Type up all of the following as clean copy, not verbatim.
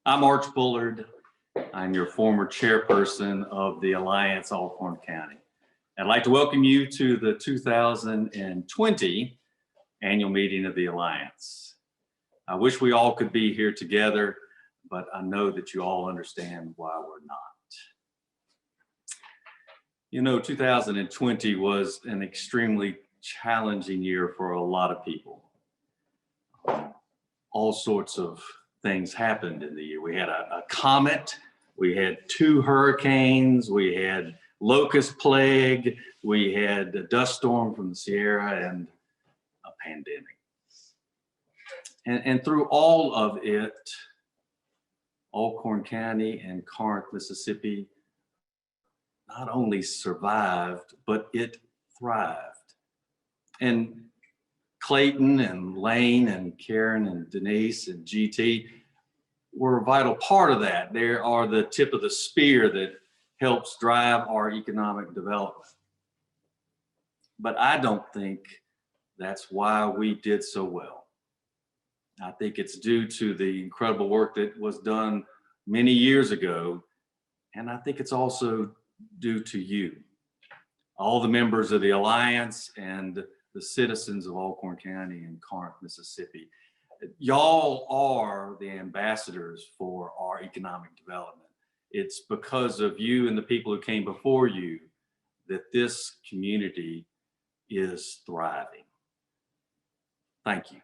I'm Arch Bullard. I'm your former chairperson of the Alliance Alcorn County. I'd like to welcome you to the 2020 annual meeting of the Alliance. I wish we all could be here together, but I know that you all understand why we're not. You know, 2020 was an extremely challenging year for a lot of people. All sorts of things happened in the year. We had a comet, we had 2 hurricanes, we had locust plague, we had a dust storm from the Sierra, and a pandemic. And through all of it, Alcorn County and Corinth, Mississippi not only survived, but it thrived. And Clayton and Lane and Karen and Denise and GT were a vital part of that. They are the tip of the spear that helps drive our economic development. But I don't think that's why we did so well. I think it's due to the incredible work that was done many years ago. And I think it's also due to you, all the members of the Alliance and the citizens of Alcorn County and Corinth, Mississippi. Y'all are the ambassadors for our economic development. It's because of you and the people who came before you that this community is thriving. Thank you.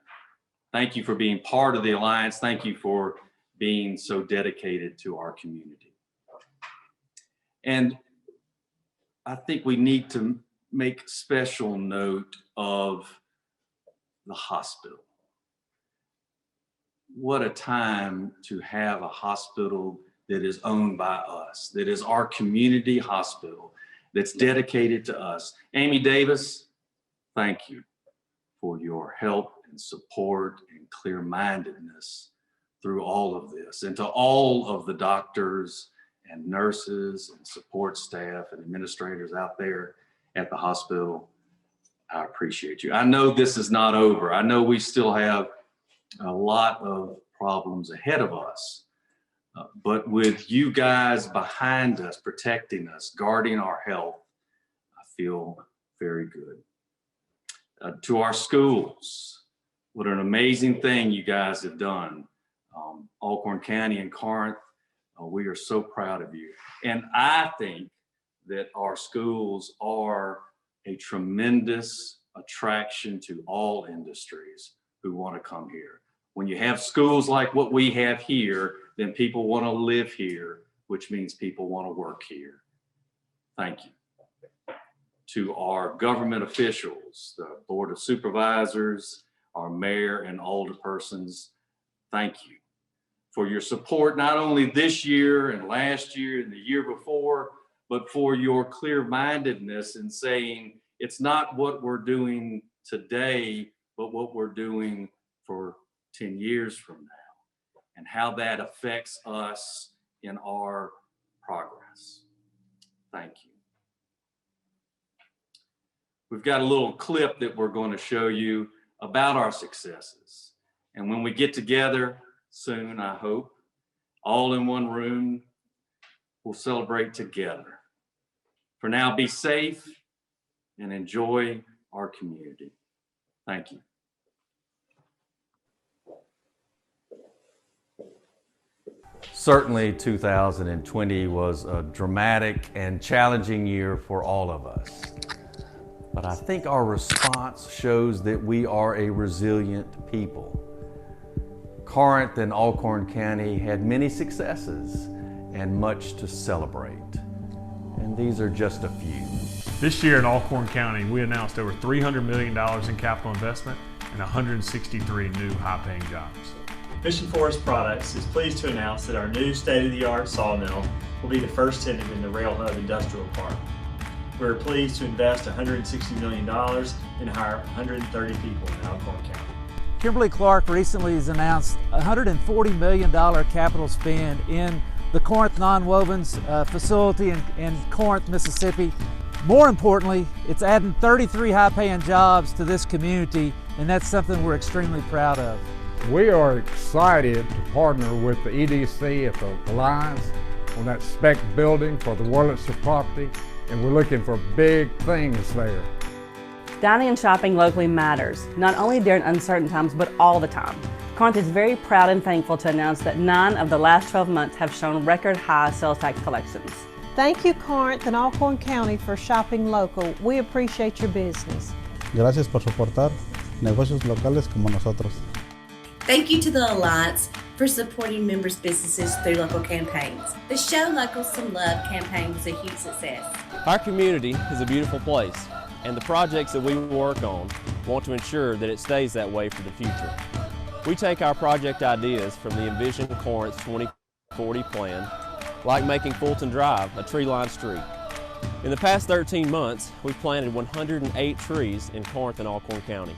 Thank you for being part of the Alliance. Thank you for being so dedicated to our community. And I think we need to make special note of the hospital. What a time to have a hospital that is owned by us, that is our community hospital, that's dedicated to us. Amy Davis, thank you for your help and support and clear-mindedness through all of this. And to all of the doctors and nurses and support staff and administrators out there at the hospital, I appreciate you. I know this is not over. I know we still have a lot of problems ahead of us, but with you guys behind us, protecting us, guarding our health, I feel very good. To our schools, what an amazing thing you guys have done. Alcorn County and Corinth, we are so proud of you. And I think that our schools are a tremendous attraction to all industries who want to come here. When you have schools like what we have here, then people want to live here, which means people want to work here. Thank you. To our government officials, the Board of Supervisors, our mayor and alderpersons, thank you for your support, not only this year and last year and the year before, but for your clear-mindedness in saying it's not what we're doing today, but what we're doing for 10 years from now and how that affects us in our progress. Thank you. We've got a little clip that we're going to show you about our successes. And when we get together soon, I hope, all in one room, we'll celebrate together. For now, be safe and enjoy our community. Thank you. Certainly 2020 was a dramatic and challenging year for all of us. But I think our response shows that we are a resilient people. Corinth and Alcorn County had many successes and much to celebrate. And these are just a few. This year in Alcorn County, we announced over $300 million in capital investment and 163 new high-paying jobs. Mission Forest Products is pleased to announce that our new state-of-the-art sawmill will be the first tenant in the Rail Hub Industrial Park. We're pleased to invest $160 million and hire 130 people in Alcorn County. Kimberly-Clark recently has announced a $140 million capital spend in the Corinth Nonwovens facility in Corinth, Mississippi. More importantly, it's adding 33 high-paying jobs to this community, and that's something we're extremely proud of. We are excited to partner with the EDC at the Alliance on that spec building for the Wurlitzer property, and we're looking for big things there. Dining and shopping locally matters, not only during uncertain times, but all the time. Corinth is very proud and thankful to announce that 9 of the last 12 months have shown record high sales tax collections. Thank you, Corinth and Alcorn County, for shopping local. We appreciate your business. Gracias por soportar negocios locales como nosotros. Thank you to the Alliance for supporting members' businesses through local campaigns. The Show Local Some Love campaign was a huge success. Our community is a beautiful place, and the projects that we work on want to ensure that it stays that way for the future. We take our project ideas from the Envision Corinth 2040 plan, like making Fulton Drive a tree-lined street. In the past 13 months, we've planted 108 trees in Corinth and Alcorn County.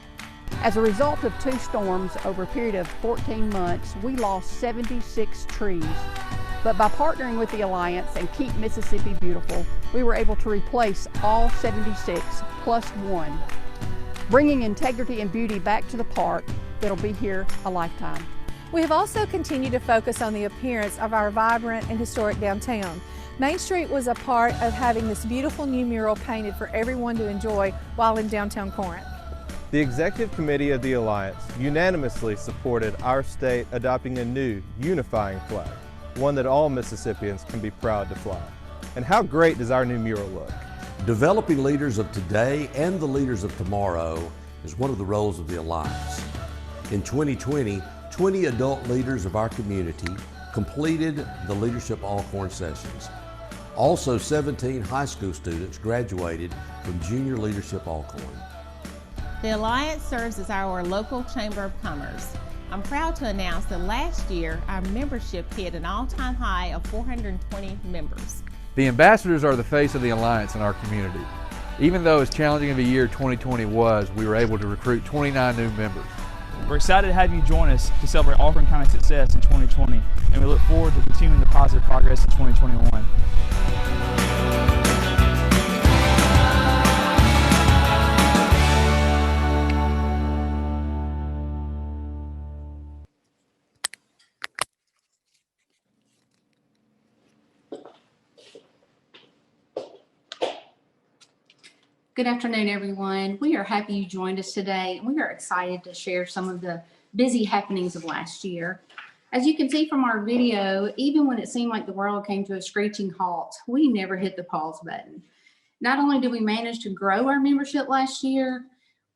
As a result of 2 storms over a period of 14 months, we lost 76 trees. But by partnering with the Alliance and Keep Mississippi Beautiful, we were able to replace all 76 plus 1, bringing integrity and beauty back to the park that'll be here a lifetime. We have also continued to focus on the appearance of our vibrant and historic downtown. Main Street was a part of having this beautiful new mural painted for everyone to enjoy while in downtown Corinth. The Executive Committee of the Alliance unanimously supported our state adopting a new unifying flag, one that all Mississippians can be proud to fly. And how great does our new mural look? Developing leaders of today and the leaders of tomorrow is one of the roles of the Alliance. In 2020, 20 adult leaders of our community completed the Leadership Alcorn sessions. Also, 17 high school students graduated from Junior Leadership Alcorn. The Alliance serves as our local Chamber of Commerce. I'm proud to announce that last year our membership hit an all-time high of 420 members. The ambassadors are the face of the Alliance in our community. Even though as challenging of a year 2020 was, we were able to recruit 29 new members. We're excited to have you join us to celebrate Alcorn County's success in 2020, and we look forward to continuing the positive progress in 2021. Good afternoon, everyone. We are happy you joined us today, and we are excited to share some of the busy happenings of last year. As you can see from our video, even when it seemed like the world came to a screeching halt, we never hit the pause button. Not only did we manage to grow our membership last year,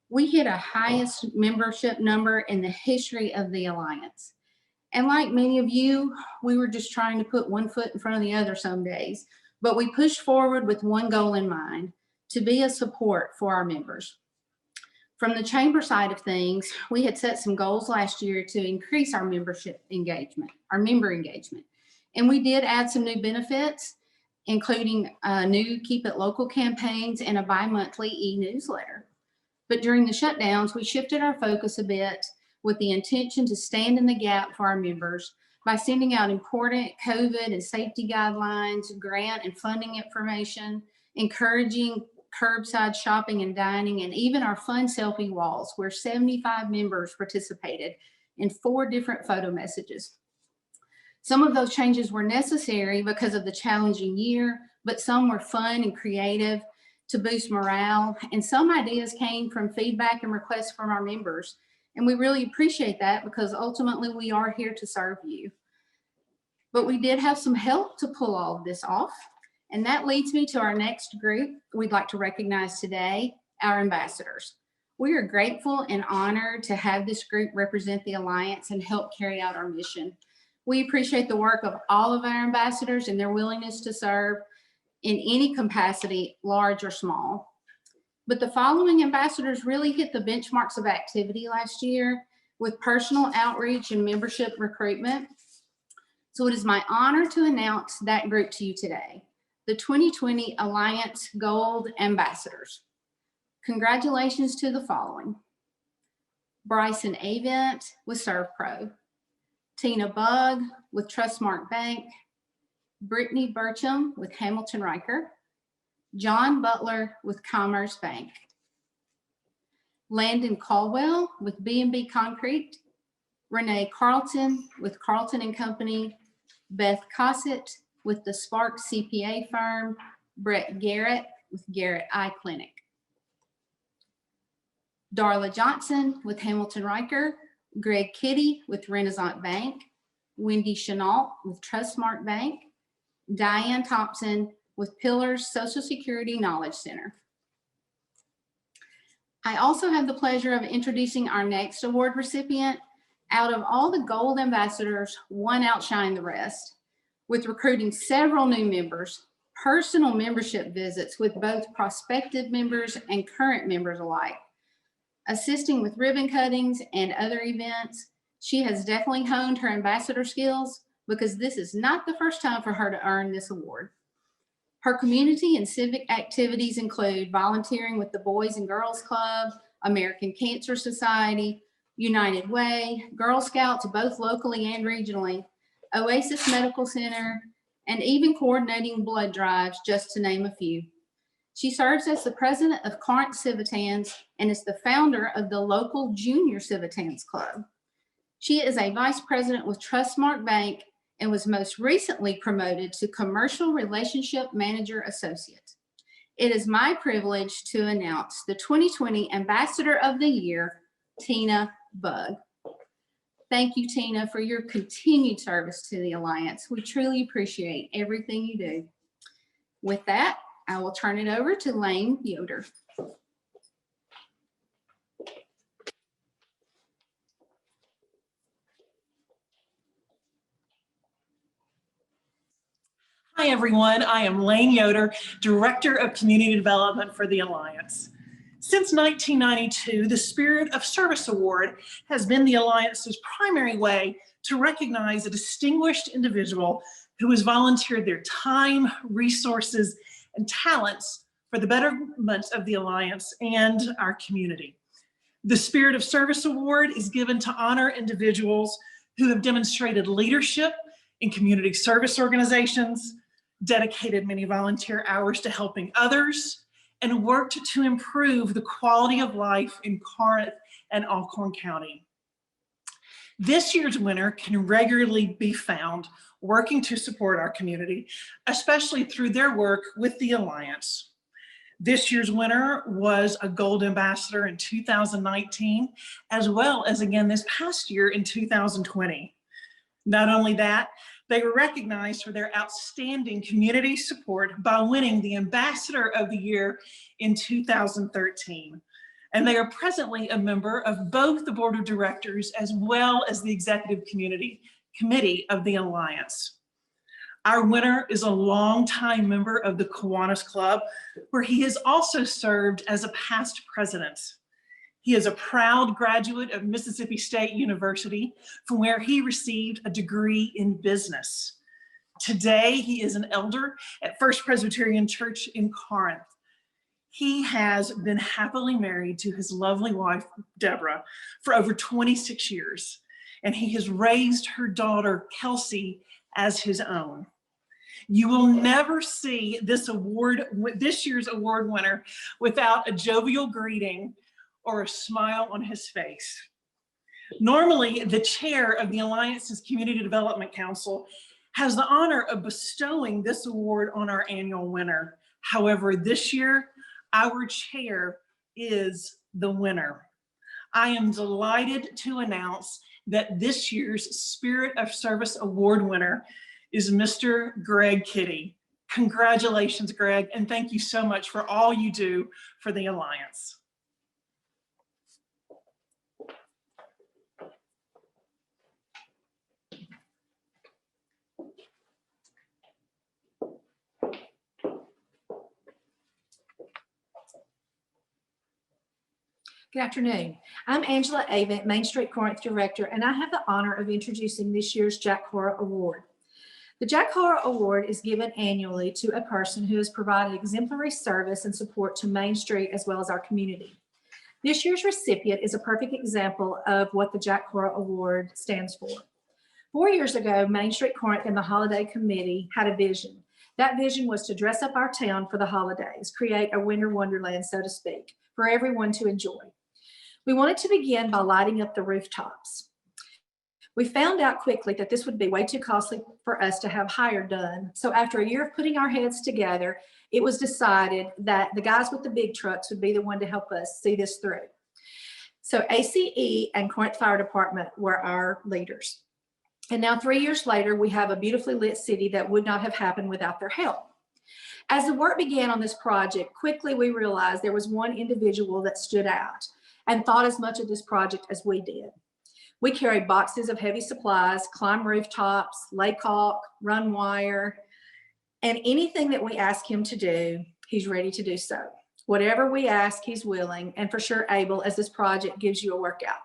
we hit a highest membership number in the history of the Alliance. And like many of you, we were just trying to put one foot in front of the other some days, but we pushed forward with one goal in mind: to be a support for our members. From the chamber side of things, we had set some goals last year to increase our member engagement. And we did add some new benefits, including new Keep It Local campaigns and a bi-monthly e-newsletter. But during the shutdowns, we shifted our focus a bit with the intention to stand in the gap for our members by sending out important COVID and safety guidelines, grant and funding information, encouraging curbside shopping and dining, and even our fun selfie walls, where 75 members participated in 4 different photo messages. Some of those changes were necessary because of the challenging year, but some were fun and creative to boost morale, and some ideas came from feedback and requests from our members. And we really appreciate that, because ultimately we are here to serve you. But we did have some help to pull all of this off. And that leads me to our next group we'd like to recognize today, our ambassadors. We are grateful and honored to have this group represent the Alliance and help carry out our mission. We appreciate the work of all of our ambassadors and their willingness to serve in any capacity, large or small. But the following ambassadors really hit the benchmarks of activity last year with personal outreach and membership recruitment. So it is my honor to announce that group to you today: the 2020 Alliance Gold Ambassadors. Congratulations to the following: Bryson Avent with ServPro, Tina Bug with Trustmark Bank, Brittany Burcham with Hamilton Riker, John Butler with Commerce Bank, Landon Caldwell with B&B Concrete, Renee Carlton with Carlton and Company, Beth Cossett with the Spark CPA firm, Brett Garrett with Garrett Eye Clinic. Darla Johnson with Hamilton Riker, Greg Kitty with Renaissance Bank, Wendy Chenault with Trustmark Bank, Diane Thompson with Pillars Social Security Knowledge Center. I also have the pleasure of introducing our next award recipient. Out of all the gold ambassadors, one outshined the rest, with recruiting several new members, personal membership visits with both prospective members and current members alike, assisting with ribbon cuttings and other events. She has definitely honed her ambassador skills, because this is not the first time for her to earn this award. Her community and civic activities include volunteering with the Boys and Girls Club, American Cancer Society, United Way, Girl Scouts, both locally and regionally, Oasis Medical Center, and even coordinating blood drives, just to name a few. She serves as the president of Corinth Civitans and is the founder of the local Junior Civitans Club. She is a vice president with Trustmark Bank and was most recently promoted to Commercial Relationship Manager Associate. It is my privilege to announce the 2020 Ambassador of the Year, Tina Bug. Thank you, Tina, for your continued service to the Alliance. We truly appreciate everything you do. With that, I will turn it over to Lane Yoder. Hi, everyone. I am Lane Yoder, Director of Community Development for the Alliance. Since 1992, the Spirit of Service Award has been the Alliance's primary way to recognize a distinguished individual who has volunteered their time, resources, and talents for the betterment of the Alliance and our community. The Spirit of Service Award is given to honor individuals who have demonstrated leadership in community service organizations, dedicated many volunteer hours to helping others, and worked to improve the quality of life in Corinth and Alcorn County. This year's winner can regularly be found working to support our community, especially through their work with the Alliance. This year's winner was a Gold Ambassador in 2019, as well as again this past year in 2020. Not only that, they were recognized for their outstanding community support by winning the Ambassador of the Year in 2013. And they are presently a member of both the Board of Directors as well as the Executive Committee of the Alliance. Our winner is a longtime member of the Kiwanis Club, where he has also served as a past president. He is a proud graduate of Mississippi State University, from where he received a degree in business. Today, he is an elder at First Presbyterian Church in Corinth. He has been happily married to his lovely wife, Deborah, for over 26 years, and he has raised her daughter, Kelsey, as his own. You will never see this year's award winner without a jovial greeting or a smile on his face. Normally, the chair of the Alliance's Community Development Council has the honor of bestowing this award on our annual winner. However, this year, our chair is the winner. I am delighted to announce that this year's Spirit of Service Award winner is Mr. Greg Kitty. Congratulations, Greg, and thank you so much for all you do for the Alliance. Good afternoon. I'm Angela Avent, Main Street Corinth Director, and I have the honor of introducing this year's Jack Hora Award. The Jack Hora Award is given annually to a person who has provided exemplary service and support to Main Street as well as our community. This year's recipient is a perfect example of what the Jack Hora Award stands for. 4 years ago, Main Street Corinth and the Holiday Committee had a vision. That vision was to dress up our town for the holidays, create a winter wonderland, so to speak, for everyone to enjoy. We wanted to begin by lighting up the rooftops. We found out quickly that this would be way too costly for us to have hire done. So after a year of putting our heads together, it was decided that the guys with the big trucks would be the one to help us see this through. So ACE and Corinth Fire Department were our leaders. And now 3 years later, we have a beautifully lit city that would not have happened without their help. As the work began on this project, quickly we realized there was one individual that stood out and thought as much of this project as we did. We carried boxes of heavy supplies, climb rooftops, lay caulk, run wire, and anything that we ask him to do, he's ready to do so. Whatever we ask, he's willing and for sure able, as this project gives you a workout.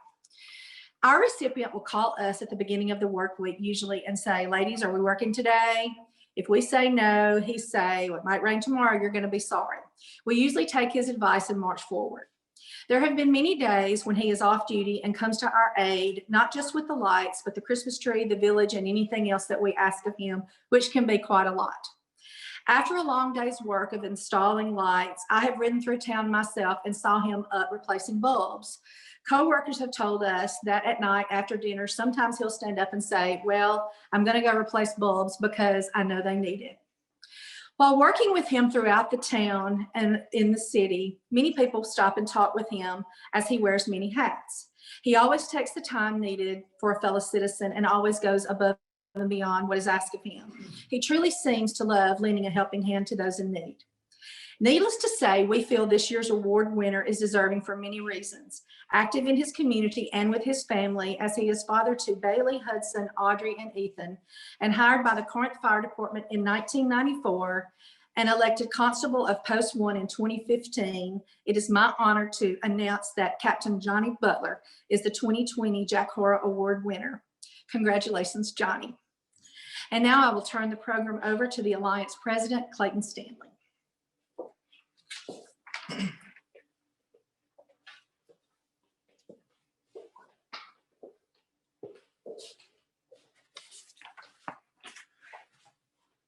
Our recipient will call us at the beginning of the work week usually and say, ladies, are we working today? If we say no, he say, well, it might rain tomorrow, you're going to be sorry. We usually take his advice and march forward. There have been many days when he is off duty and comes to our aid, not just with the lights, but the Christmas tree, the village, and anything else that we ask of him, which can be quite a lot. After a long day's work of installing lights, I have ridden through town myself and saw him up replacing bulbs. Co-workers have told us that at night after dinner, sometimes he'll stand up and say, well, I'm going to go replace bulbs because I know they need it. While working with him throughout the town and in the city, many people stop and talk with him as he wears many hats. He always takes the time needed for a fellow citizen and always goes above and beyond what is asked of him. He truly seems to love lending a helping hand to those in need. Needless to say, we feel this year's award winner is deserving for many reasons. Active in his community and with his family, as he is father to Bailey, Hudson, Audrey, and Ethan, and hired by the Corinth Fire Department in 1994, and elected Constable of Post 1 in 2015, it is my honor to announce that Captain Johnny Butler is the 2020 Jack Hora Award winner. Congratulations, Johnny. And now I will turn the program over to the Alliance President, Clayton Stanley.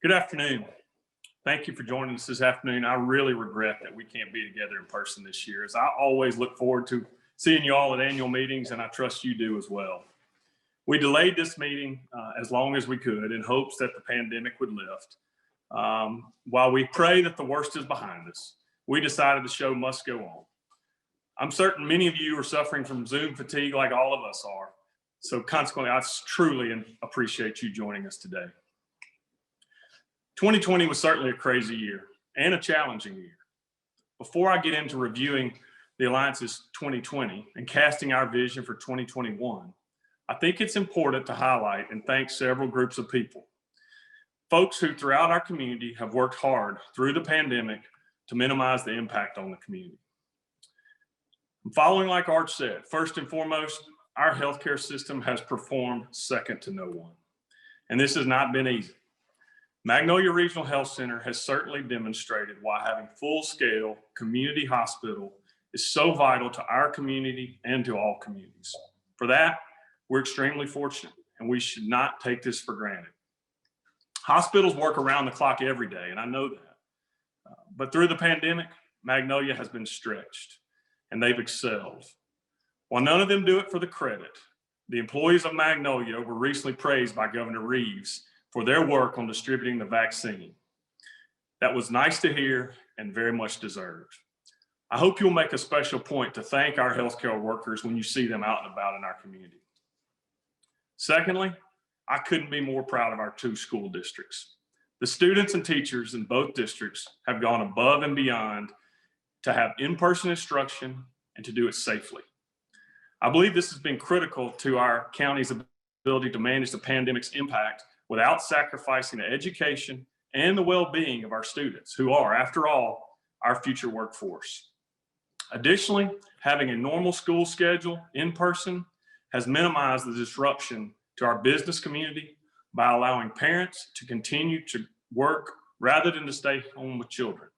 Good afternoon. Thank you for joining us this afternoon. I really regret that we can't be together in person this year, as I always look forward to seeing you all at annual meetings, and I trust you do as well. We delayed this meeting as long as we could in hopes that the pandemic would lift. While we pray that the worst is behind us, we decided the show must go on. I'm certain many of you are suffering from Zoom fatigue like all of us are. So consequently, I truly appreciate you joining us today. 2020 was certainly a crazy year and a challenging year. Before I get into reviewing the Alliance's 2020 and casting our vision for 2021, I think it's important to highlight and thank several groups of people. Folks who throughout our community have worked hard through the pandemic to minimize the impact on the community. Following like Art said, first and foremost, our healthcare system has performed second to no one. And this has not been easy. Magnolia Regional Health Center has certainly demonstrated why having full-scale community hospital is so vital to our community and to all communities. For that, we're extremely fortunate, and we should not take this for granted. Hospitals work around the clock every day, and I know that. But through the pandemic, Magnolia has been stretched, and they've excelled. While none of them do it for the credit, the employees of Magnolia were recently praised by Governor Reeves for their work on distributing the vaccine. That was nice to hear and very much deserved. I hope you'll make a special point to thank our healthcare workers when you see them out and about in our community. Secondly, I couldn't be more proud of our two school districts. The students and teachers in both districts have gone above and beyond to have in-person instruction and to do it safely. I believe this has been critical to our county's ability to manage the pandemic's impact without sacrificing the education and the well-being of our students, who are, after all, our future workforce. Additionally, having a normal school schedule in person has minimized the disruption to our business community by allowing parents to continue to work rather than to stay home with children.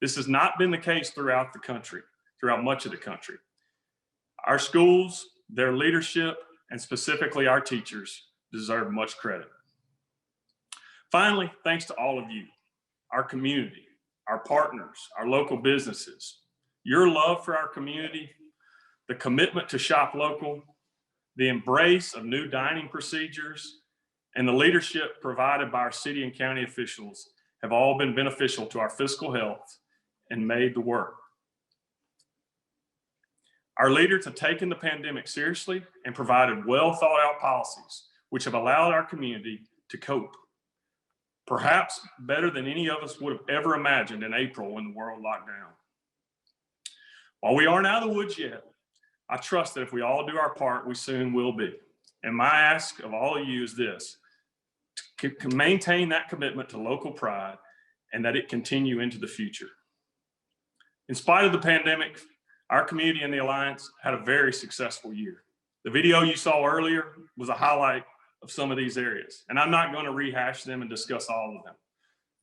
This has not been the case throughout the country, throughout much of the country. Our schools, their leadership, and specifically our teachers deserve much credit. Finally, thanks to all of you, our community, our partners, our local businesses. Your love for our community, the commitment to shop local, the embrace of new dining procedures, and the leadership provided by our city and county officials have all been beneficial to our fiscal health and made the work. Our leaders have taken the pandemic seriously and provided well thought out policies, which have allowed our community to cope, perhaps better than any of us would have ever imagined in April when the world locked down. While we aren't out of the woods yet, I trust that if we all do our part, we soon will be. And my ask of all of you is this: to maintain that commitment to local pride and that it continue into the future. In spite of the pandemic, our community and the Alliance had a very successful year. The video you saw earlier was a highlight of some of these areas, and I'm not going to rehash them and discuss all of them,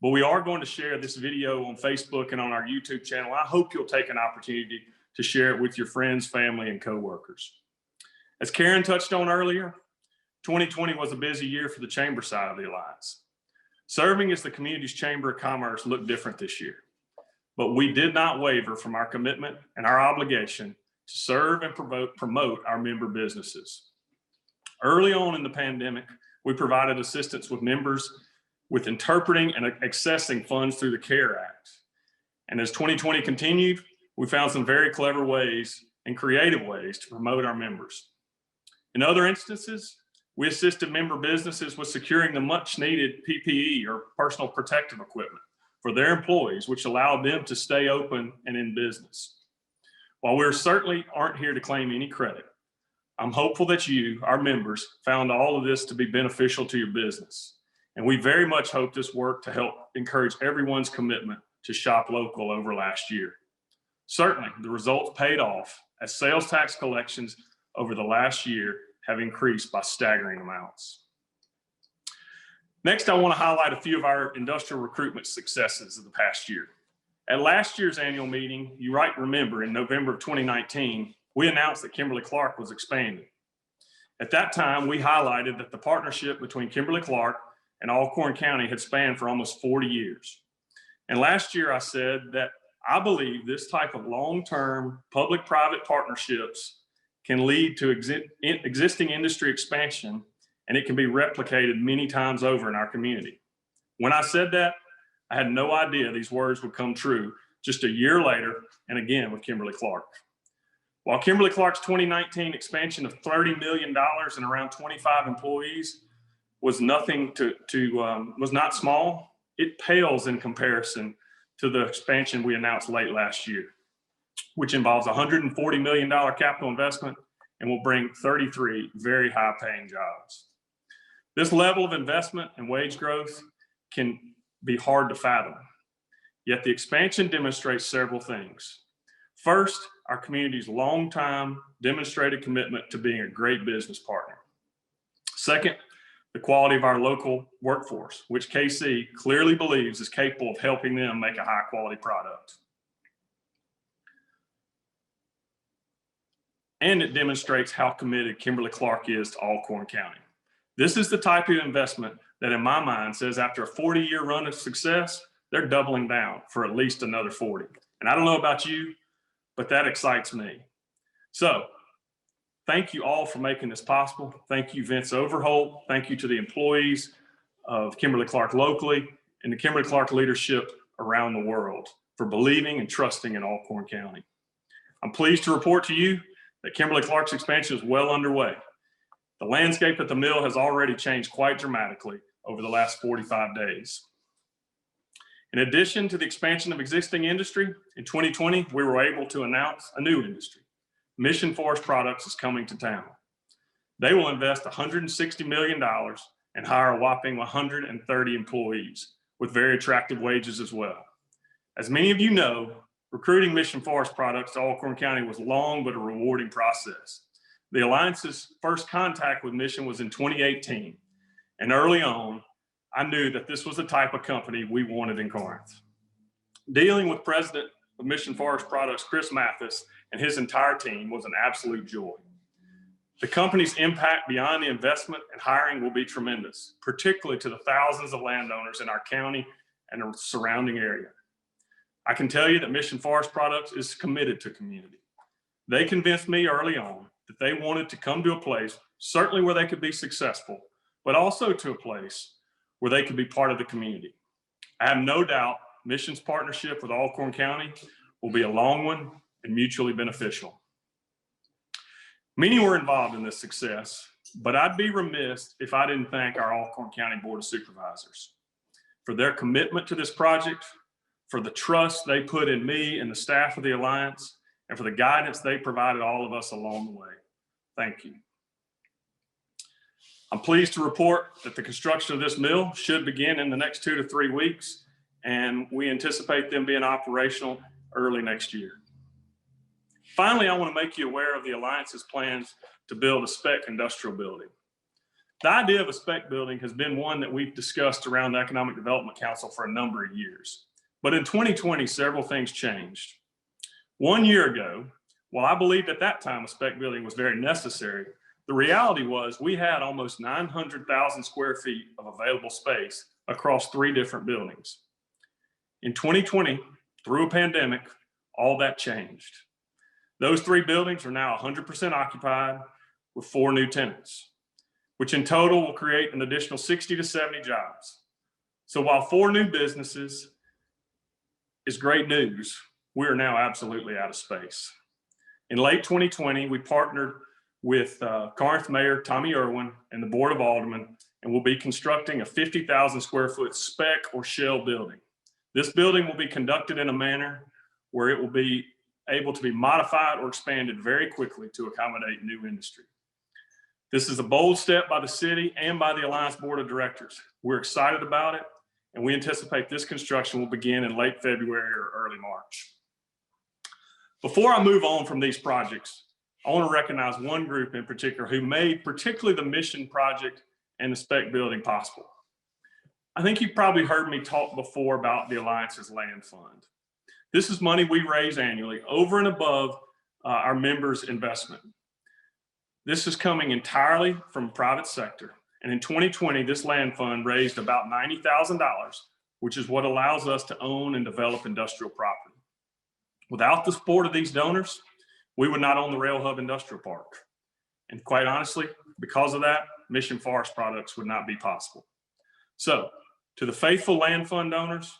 but we are going to share this video on Facebook and on our YouTube channel. I hope you'll take an opportunity to share it with your friends, family, and coworkers. As Karen touched on earlier, 2020 was a busy year for the chamber side of the Alliance. Serving as the community's Chamber of Commerce looked different this year, but we did not waver from our commitment and our obligation to serve and promote our member businesses. Early on in the pandemic, we provided assistance with members with interpreting and accessing funds through the CARE Act. And as 2020 continued, we found some very clever ways and creative ways to promote our members. In other instances, we assisted member businesses with securing the much needed PPE or personal protective equipment for their employees, which allowed them to stay open and in business. While we certainly aren't here to claim any credit, I'm hopeful that you, our members, found all of this to be beneficial to your business. And we very much hope this worked to help encourage everyone's commitment to shop local over last year. Certainly, the results paid off as sales tax collections over the last year have increased by staggering amounts. Next, I want to highlight a few of our industrial recruitment successes of the past year. At last year's annual meeting, you might remember in November of 2019, we announced that Kimberly-Clark was expanding. At that time, we highlighted that the partnership between Kimberly-Clark and Alcorn County had spanned for almost 40 years. And last year I said that I believe this type of long-term public-private partnerships can lead to existing industry expansion, and it can be replicated many times over in our community. When I said that, I had no idea these words would come true just a year later, and again with Kimberly-Clark. While Kimberly-Clark's 2019 expansion of $30 million and around 25 employees was not small, it pales in comparison to the expansion we announced late last year, which involves $140 million capital investment and will bring 33 very high-paying jobs. This level of investment and wage growth can be hard to fathom, yet the expansion demonstrates several things. First, our community's long-time demonstrated commitment to being a great business partner. Second, the quality of our local workforce, which KC clearly believes is capable of helping them make a high-quality product. And it demonstrates how committed Kimberly-Clark is to Alcorn County. This is the type of investment that in my mind says after a 40-year run of success, they're doubling down for at least another 40. And I don't know about you, but that excites me. So thank you all for making this possible. Thank you, Vince Overholt. Thank you to the employees of Kimberly-Clark locally and the Kimberly-Clark leadership around the world for believing and trusting in Alcorn County. I'm pleased to report to you that Kimberly-Clark's expansion is well underway. The landscape at the mill has already changed quite dramatically over the last 45 days. In addition to the expansion of existing industry, in 2020, we were able to announce a new industry. Mission Forest Products is coming to town. They will invest $160 million and hire a whopping 130 employees with very attractive wages as well. As many of you know, recruiting Mission Forest Products to Alcorn County was long but a rewarding process. The Alliance's first contact with Mission was in 2018, and early on, I knew that this was the type of company we wanted in Corinth. Dealing with President of Mission Forest Products, Chris Mathis, and his entire team was an absolute joy. The company's impact beyond the investment and hiring will be tremendous, particularly to the thousands of landowners in our county and the surrounding area. I can tell you that Mission Forest Products is committed to community. They convinced me early on that they wanted to come to a place, certainly where they could be successful, but also to a place where they could be part of the community. I have no doubt Mission's partnership with Alcorn County will be a long one and mutually beneficial. Many were involved in this success, but I'd be remiss if I didn't thank our Alcorn County Board of Supervisors for their commitment to this project, for the trust they put in me and the staff of the Alliance, and for the guidance they provided all of us along the way. Thank you. I'm pleased to report that the construction of this mill should begin in the next 2 to 3 weeks, and we anticipate them being operational early next year. Finally, I want to make you aware of the Alliance's plans to build a spec industrial building. The idea of a spec building has been one that we've discussed around the Economic Development Council for a number of years. But in 2020, several things changed. 1 year ago, while I believed at that time a spec building was very necessary, the reality was we had almost 900,000 square feet of available space across 3 different buildings. In 2020, through a pandemic, all that changed. Those 3 buildings are now 100% occupied with 4 new tenants, which in total will create an additional 60 to 70 jobs. So while 4 new businesses is great news, we are now absolutely out of space. In late 2020, we partnered with Corinth Mayor Tommy Irwin and the Board of Aldermen, and we'll be constructing a 50,000 square foot spec or shell building. This building will be conducted in a manner where it will be able to be modified or expanded very quickly to accommodate new industry. This is a bold step by the city and by the Alliance Board of Directors. We're excited about it, and we anticipate this construction will begin in late February or early March. Before I move on from these projects, I want to recognize one group in particular who made particularly the Mission project and the spec building possible. I think you've probably heard me talk before about the Alliance's Land Fund. This is money we raise annually over and above our members' investment. This is coming entirely from private sector. And in 2020, this land fund raised about $90,000, which is what allows us to own and develop industrial property. Without the support of these donors, we would not own the Rail Hub Industrial Park. And quite honestly, because of that, Mission Forest Products would not be possible. So, to the faithful land fund donors,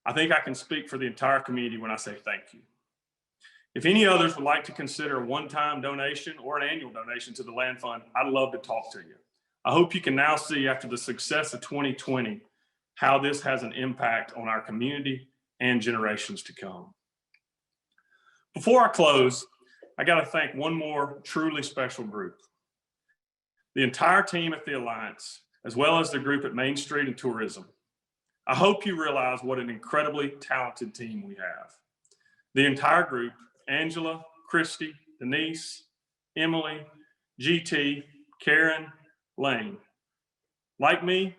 I think I can speak for the entire community when I say thank you. If any others would like to consider a one-time donation or an annual donation to the land fund, I'd love to talk to you. I hope you can now see, after the success of 2020, how this has an impact on our community and generations to come. Before I close, I got to thank one more truly special group. The entire team at the Alliance, as well as the group at Main Street and Tourism. I hope you realize what an incredibly talented team we have. The entire group, Angela, Christy, Denise, Emily, GT, Karen, Lane. Like me,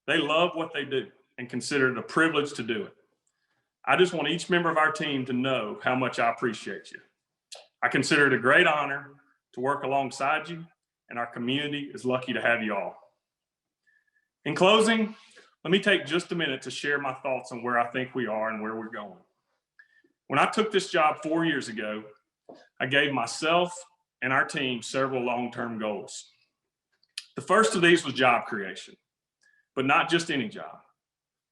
they love what they do and consider it a privilege to do it. I just want each member of our team to know how much I appreciate you. I consider it a great honor to work alongside you, and our community is lucky to have you all. In closing, let me take just a minute to share my thoughts on where I think we are and where we're going. When I took this job 4 years ago, I gave myself and our team several long-term goals. The first of these was job creation, but not just any job,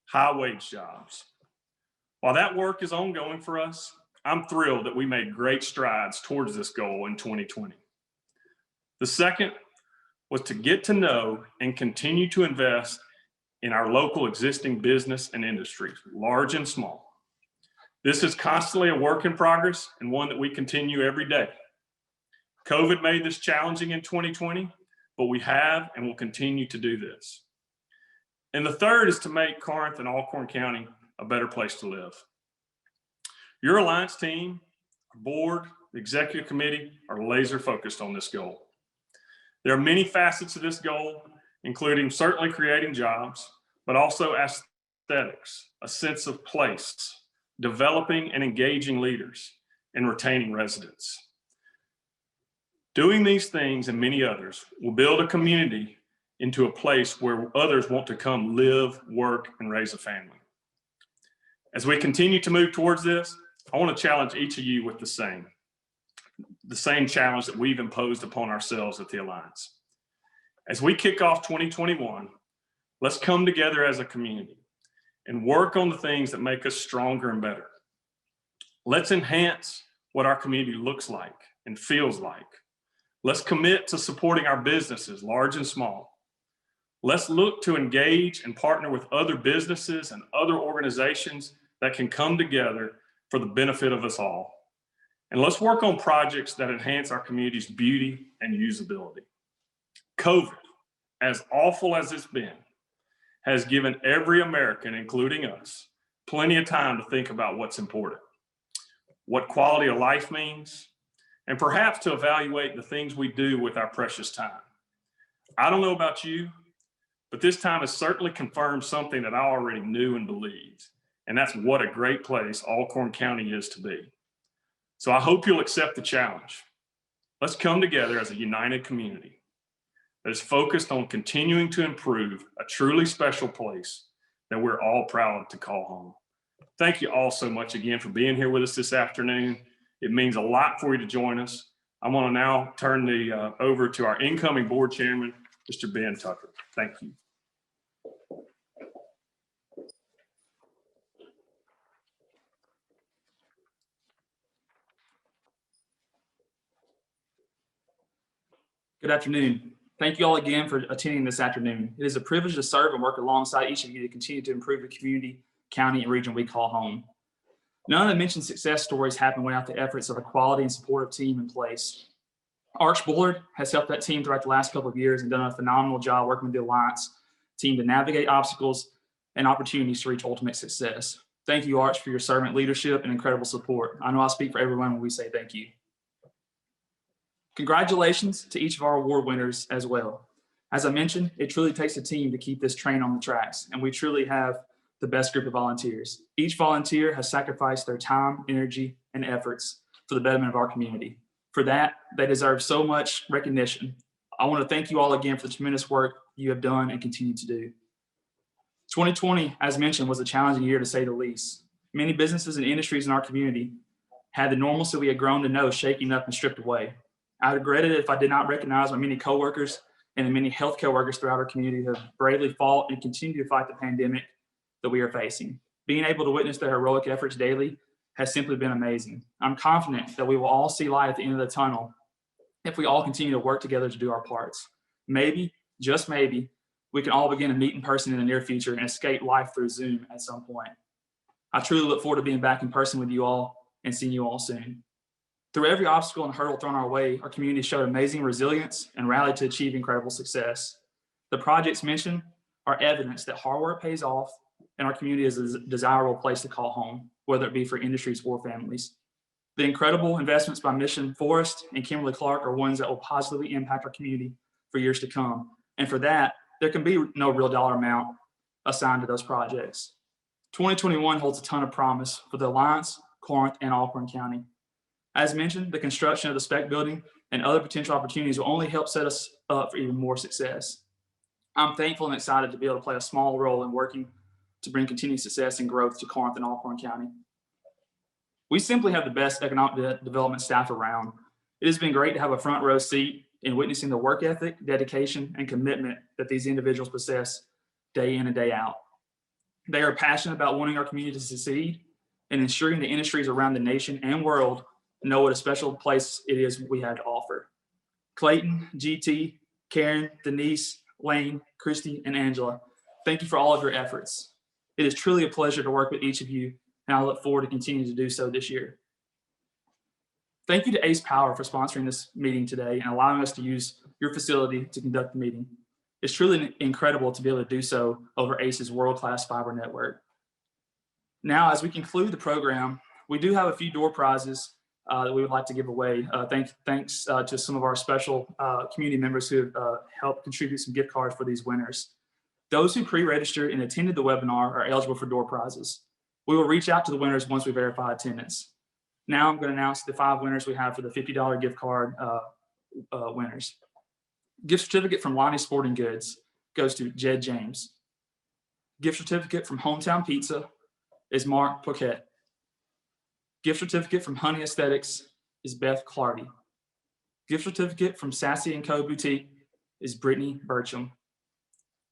high-wage jobs. While that work is ongoing for us, I'm thrilled that we made great strides towards this goal in 2020. The second was to get to know and continue to invest in our local existing business and industries, large and small. This is constantly a work in progress and one that we continue every day. COVID made this challenging in 2020, but we have and will continue to do this. And the third is to make Corinth and Alcorn County a better place to live. Your Alliance team, our board, the executive committee are laser focused on this goal. There are many facets to this goal, including certainly creating jobs, but also aesthetics, a sense of place, developing and engaging leaders, and retaining residents. Doing these things and many others will build a community into a place where others want to come live, work, and raise a family. As we continue to move towards this, I want to challenge each of you with the same. the same challenge that we've imposed upon ourselves at the Alliance. As we kick off 2021, let's come together as a community and work on the things that make us stronger and better. Let's enhance what our community looks like and feels like. Let's commit to supporting our businesses, large and small. Let's look to engage and partner with other businesses and other organizations that can come together for the benefit of us all. And let's work on projects that enhance our community's beauty and usability. COVID, as awful as it's been, has given every American, including us, plenty of time to think about what's important, what quality of life means, and perhaps to evaluate the things we do with our precious time. I don't know about you, but this time has certainly confirmed something that I already knew and believed, and that's what a great place Alcorn County is to be. So I hope you'll accept the challenge. Let's come together as a united community that is focused on continuing to improve a truly special place that we're all proud to call home. Thank you all so much again for being here with us this afternoon. It means a lot for you to join us. I want to now turn over to our incoming board chairman, Mr. Ben Tucker. Thank you. Good afternoon. Thank you all again for attending this afternoon. It is a privilege to serve and work alongside each of you to continue to improve the community, county, and region we call home. None of the mentioned success stories happen without the efforts of a quality and supportive team in place. Arch Bullard has helped that team throughout the last couple of years and done a phenomenal job working with the Alliance team to navigate obstacles and opportunities to reach ultimate success. Thank you, Arch, for your servant leadership and incredible support. I know I speak for everyone when we say thank you. Congratulations to each of our award winners as well. As I mentioned, it truly takes a team to keep this train on the tracks, and we truly have the best group of volunteers. Each volunteer has sacrificed their time, energy, and efforts for the betterment of our community. For that, they deserve so much recognition. I want to thank you all again for the tremendous work you have done and continue to do. 2020, as mentioned, was a challenging year to say the least. Many businesses and industries in our community had the normalcy we had grown to know shaken up and stripped away. I regret it if I did not recognize my many coworkers and the many healthcare workers throughout our community who have bravely fought and continue to fight the pandemic that we are facing. Being able to witness their heroic efforts daily has simply been amazing. I'm confident that we will all see light at the end of the tunnel if we all continue to work together to do our parts. Maybe, just maybe, we can all begin to meet in person in the near future and escape life through Zoom at some point. I truly look forward to being back in person with you all and seeing you all soon. Through every obstacle and hurdle thrown our way, our community showed amazing resilience and rallied to achieve incredible success. The projects mentioned are evidence that hard work pays off and our community is a desirable place to call home, whether it be for industries or families. The incredible investments by Mission Forest and Kimberly Clark are ones that will positively impact our community for years to come. And for that, there can be no real dollar amount assigned to those projects. 2021 holds a ton of promise for the Alliance, Corinth, and Alcorn County. As mentioned, the construction of the spec building and other potential opportunities will only help set us up for even more success. I'm thankful and excited to be able to play a small role in working to bring continued success and growth to Corinth and Alcorn County. We simply have the best economic development staff around. It has been great to have a front row seat in witnessing the work ethic, dedication, and commitment that these individuals possess day in and day out. They are passionate about wanting our community to succeed and ensuring the industries around the nation and world know what a special place it is we have to offer. Clayton, GT, Karen, Denise, Lane, Christy, and Angela, thank you for all of your efforts. It is truly a pleasure to work with each of you, and I look forward to continuing to do so this year. Thank you to Ace Power for sponsoring this meeting today and allowing us to use your facility to conduct the meeting. It's truly incredible to be able to do so over Ace's world-class fiber network. Now, as we conclude the program, we do have a few door prizes that we would like to give away. Thanks to some of our special community members who have helped contribute some gift cards for these winners. Those who pre-registered and attended the webinar are eligible for door prizes. We will reach out to the winners once we verify attendance. Now I'm going to announce the 5 winners we have for the $50 gift card winners. Gift certificate from Lonnie Sporting Goods goes to Jed James. Gift certificate from Hometown Pizza is Mark Poquette. Gift certificate from Honey Aesthetics is Beth Clardy. Gift certificate from Sassy & Co. Boutique is Brittany Burcham.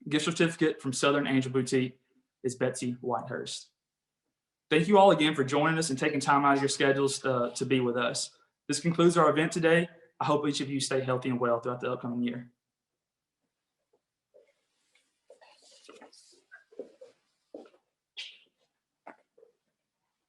Gift certificate from Southern Angel Boutique is Betsy Whitehurst. Thank you all again for joining us and taking time out of your schedules to be with us. This concludes our event today. I hope each of you stay healthy and well throughout the upcoming year.